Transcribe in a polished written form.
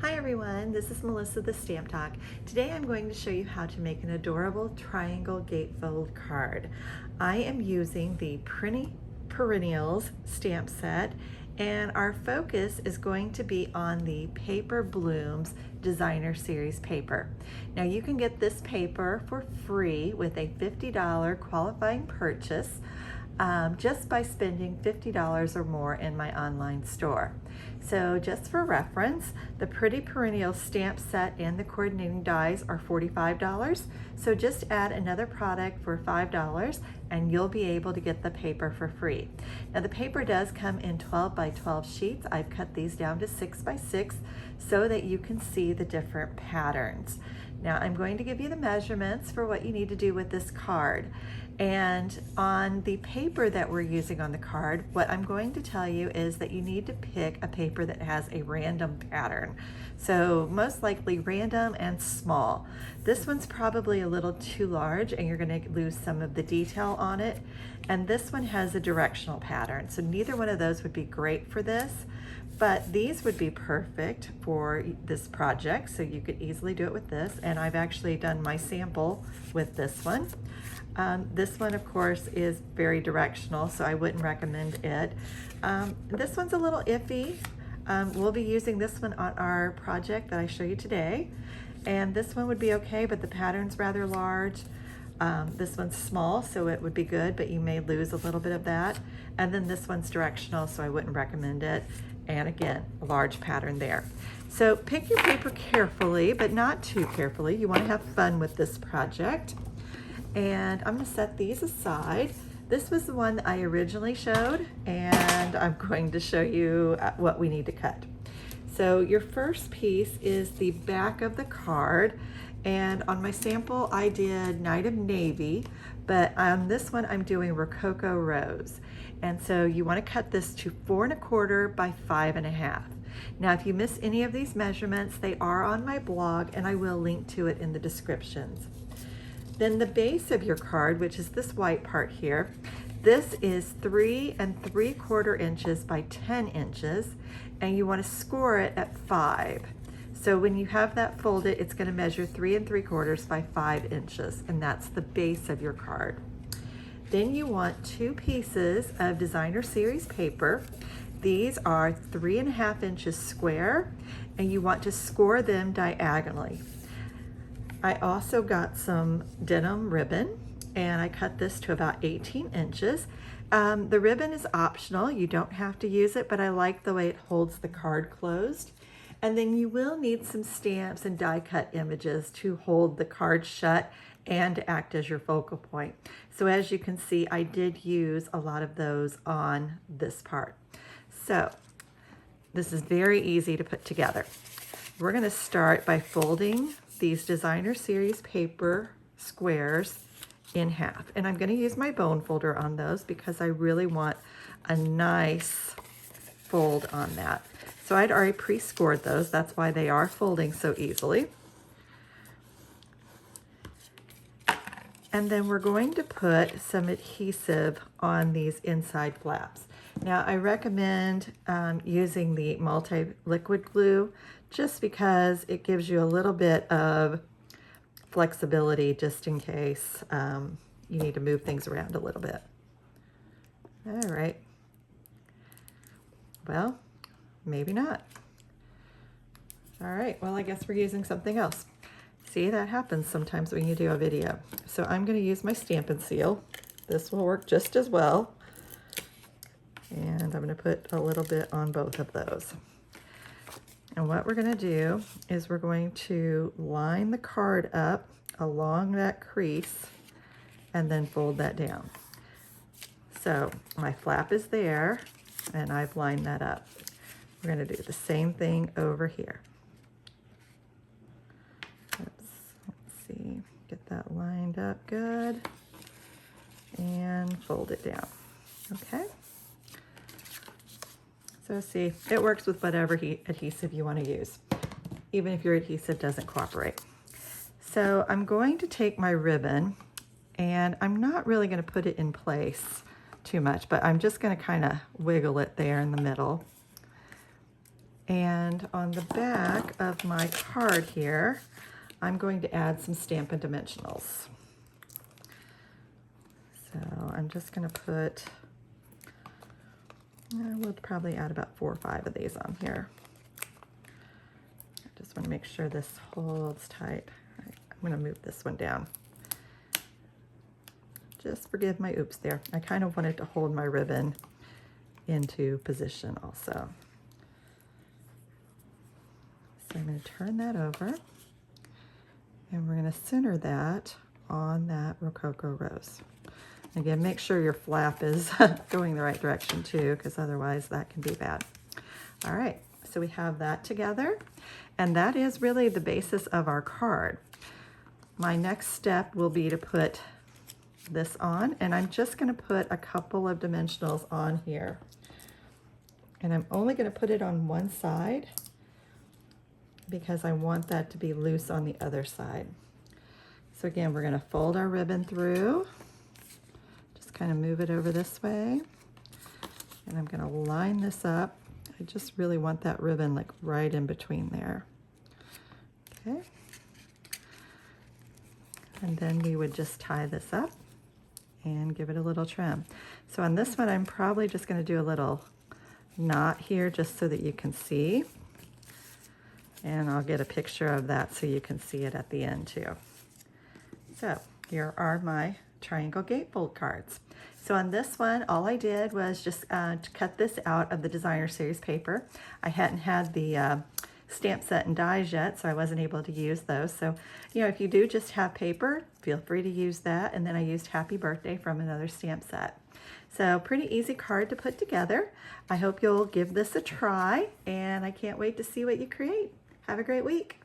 Hi everyone, this is Melissa the Stamp Talk. Today I'm going to show you how to make an adorable triangle gatefold card. I am using the Pretty Perennials stamp set, and our focus is going to be on the Paper Blooms Designer Series paper. Now you can get this paper for free with a $50 qualifying purchase just by spending $50 or more in my online store. So just for reference, the Pretty Perennial stamp set and the coordinating dies are $45. So just add another product for $5 and you'll be able to get the paper for free. Now the paper does come in 12 by 12 sheets. I've cut these down to 6 by 6 so that you can see the different patterns. Now I'm going to give you the measurements for what you need to do with this card. And on the paper that we're using on the card, what I'm going to tell you is that you need to pick a paper that has a random pattern. So most likely random and small. This one's probably a little too large and you're going to lose some of the detail on it. And this one has a directional pattern. So neither one of those would be great for this. But these would be perfect for this project, so you could easily do it with this. And I've actually done my sample with this one. This one, of course, is very directional, so I wouldn't recommend it. This one's a little iffy. We'll be using this one on our project that I show you today. And this one would be okay, but the pattern's rather large. This one's small, so it would be good, but you may lose a little bit of that. And then this one's directional, so I wouldn't recommend it. And again, a large pattern there. So pick your paper carefully, but not too carefully. You want to have fun with this project. And I'm going to set these aside. This was the one that I originally showed, and I'm going to show you what we need to cut. So your first piece is the back of the card. And on my sample, I did Night of Navy, but on this one, I'm doing Rococo Rose. And so you want to cut this to 4 1/4 by 5 1/2. Now, if you miss any of these measurements, they are on my blog, and I will link to it in the descriptions. Then the base of your card, which is this white part here, this is 3 3/4 inches by 10 inches, and you want to score it at 5. So when you have that folded, it's going to measure 3 3/4 by 5 inches, and that's the base of your card. Then you want 2 pieces of Designer Series paper. These are 3 1/2 inches square, and you want to score them diagonally. I also got some denim ribbon, and I cut this to about 18 inches. The ribbon is optional. You don't have to use it, but I like the way it holds the card closed. And then you will need some stamps and die cut images to hold the card shut and to act as your focal point. So as you can see, I did use a lot of those on this part. So this is very easy to put together. We're going to start by folding these Designer Series paper squares in half. And I'm going to use my bone folder on those because I really want a nice fold on that. So I'd already pre-scored those. That's why they are folding so easily. And then we're going to put some adhesive on these inside flaps. Now I recommend using the multi-liquid glue just because it gives you a little bit of flexibility just in case you need to move things around a little bit. All right. Well, maybe not. All right, well, I guess we're using something else. See, that happens sometimes when you do a video. So I'm going to use my Stampin' Seal. This will work just as well. And I'm going to put a little bit on both of those. And what we're going to do is we're going to line the card up along that crease and then fold that down. So my flap is there, and I've lined that up. We're going to do the same thing over here. Let's see, get that lined up good, and fold it down. Okay. So see, it works with whatever adhesive you want to use, even if your adhesive doesn't cooperate. So I'm going to take my ribbon, and I'm not really going to put it in place too much, but I'm just going to kind of wiggle it there in the middle. And on the back of my card here, I'm going to add some Stampin' dimensionals. So I'm just going to put, we'll probably add about 4 or 5 of these on here. I just want to make sure this holds tight. I'm going to move this one down. Just forgive my oops there. I kind of wanted to hold my ribbon into position also. So I'm going to turn that over, and we're going to center that on that Rococo rose. Again, make sure your flap is going the right direction too, because otherwise that can be bad. All right, so we have that together, and that is really the basis of our card. My next step will be to put this on, and I'm just going to put a couple of dimensionals on here. And I'm only going to put it on one side because I want that to be loose on the other side. So again, we're going to fold our ribbon through, just kind of move it over this way, and I'm going to line this up. I just really want that ribbon like right in between there. Okay. And then we would just tie this up and give it a little trim. So on this one, I'm probably just going to do a little knot here just so that you can see. And I'll get a picture of that so you can see it at the end too. So here are my triangle gatefold cards. So on this one, all I did was just to cut this out of the designer series paper. I hadn't had the stamp set and dies yet, so I wasn't able to use those. So, you know, if you do just have paper, feel free to use that. And then I used Happy Birthday from another stamp set. So pretty easy card to put together. I hope you'll give this a try, and I can't wait to see what you create. Have a great week.